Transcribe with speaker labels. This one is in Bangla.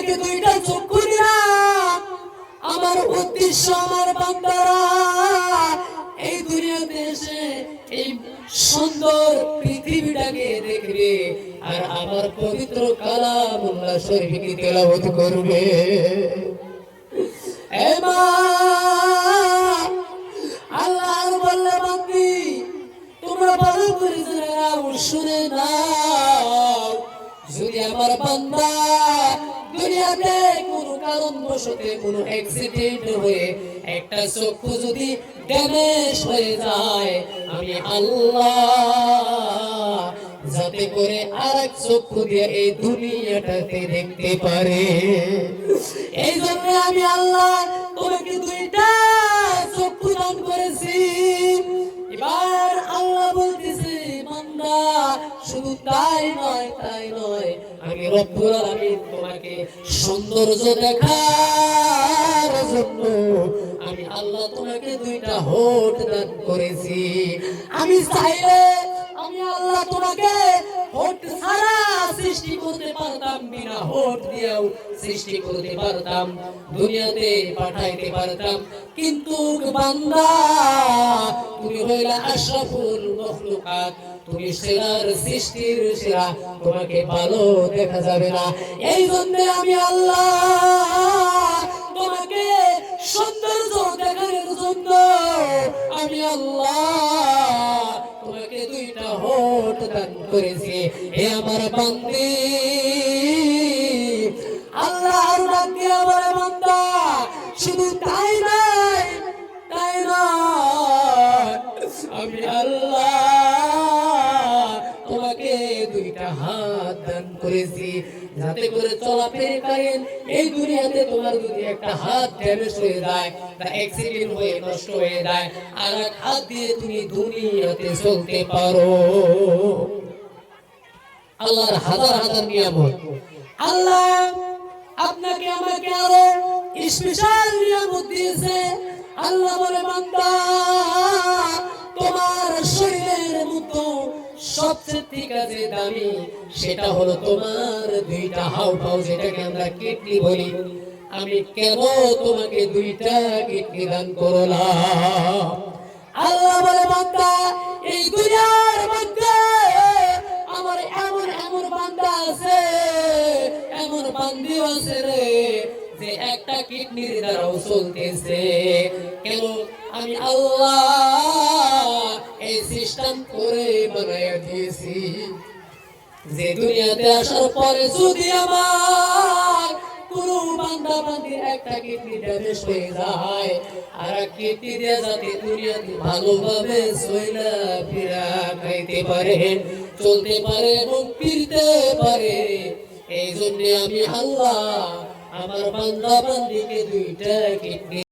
Speaker 1: তোমাকে দুইটা চক্ষু দিলাম। আমার উদ্দেশ্য আমার বান্দারা এই দুনিয়াতে এসে এই সুন্দর পৃথিবীটাকে দেখবে আর আমার পবিত্র কালামুল্লাহ শরীফকে তেলাওয়াত করবে। এ মা, আল্লাহর বললে বান্দি তোমরা ভালো করে জেনে নাও, শুনে নাও, যদি আমার বান্দা দুনিয়াতে কোনো কারণবশতে কোনো অ্যাক্সিডেন্ট হয়ে একটা চক্ষু যদি ড্যামেজ হয়ে যায়, আমি আল্লাহ যাতে করে আরেক চক্ষু দিয়ে এই দুনিয়াটাকে দেখতে পারে, এই জন্য আমি আল্লাহ তোমাকে দুইটা চক্ষু দান করেছি। এবার আল্লাহ বলতেছে বান্দা শুধু তাই নয়, আমি রব্বুল আলামিন তোমাকে সৌন্দর্য দেখার জন্য আমি আল্লাহ তোমাকে দুইটা হোঠ দান করেছি। আমি চাইলে আমি আল্লাহ তোমাকে হোঠ ছাড়া সৃষ্টি করতে পারতাম, বিনা হোঠ দিয়েও সৃষ্টি করতে পারতাম, দুনিয়াতে পাঠাইতে পারতাম, কিন্তু বান্দা তুমি হইলা আশরাফুল মাখলুকাত, তুমি সেরার সৃষ্টির সেরা, তোমাকে ভালো দেখা যাবে না। এই জন্য আমি আল্লাহ তোমাকে সৌন্দর্য দেখানোর জন্য আমি আল্লাহ তোমাকে দুইটা হোঠ দান করেছি। হে আমার বান্দি, আল্লাহর ডাক দিয়া বলে বান্দা শুধু তাই নয়, আমি আল্লাহ তোমাকে দুইটা হাত দান করেছি, যাতে করে চলাফেরা করেন এই দুনিয়াতে। তোমার যদি একটা হাত ড্যামেজ হয়ে যায় বা অ্যাক্সিডেন্ট হয়ে নষ্ট হয়ে যায়, আর এক হাত দিয়ে তুমি দুনিয়াতে চলতে পারো। আল্লাহর হাজার হাজার নিয়ামত, আল্লাহ আপনাকে আমাকে আরো স্পেশাল নিয়ামত দিয়েছে। আল্লাহ বলে বান্দা তোমার শরীরের মতো সবচেয়ে ঠিক আছে দামি সেটা হলো তোমার দুইটা হাউপাউ, যেটাকে আমরা কিডনি বলি। আমি কেন তোমাকে দুইটা কিডনি দান করলাম? আল্লাহ বলে বান্দা এই দুনিয়ার মধ্যে আমার এমন এমন বান্দা আছে, এমন বান্দি আছে রে, যে একটা কিডনির দ্বারাও চলতেছে। কেন? আমি আল্লাহ এই সিস্টেম করে বানাইয়া দিয়েছি যে দুনিয়াতে আসার পরে যদি আমার কোন বান্দা বান্দির একটা কিডনি ড্যামেজ হয়ে যায়, আর কিডনি দিয়ে যাতে দুনিয়াতে ভালোভাবে চলা ফিরা খাইতে পারে, চলতে পারে এবং ফিরতে পারে, এই জন্য আমি আল্লাহ আমার বান্দা বান্দিকে দুইটা কিডনি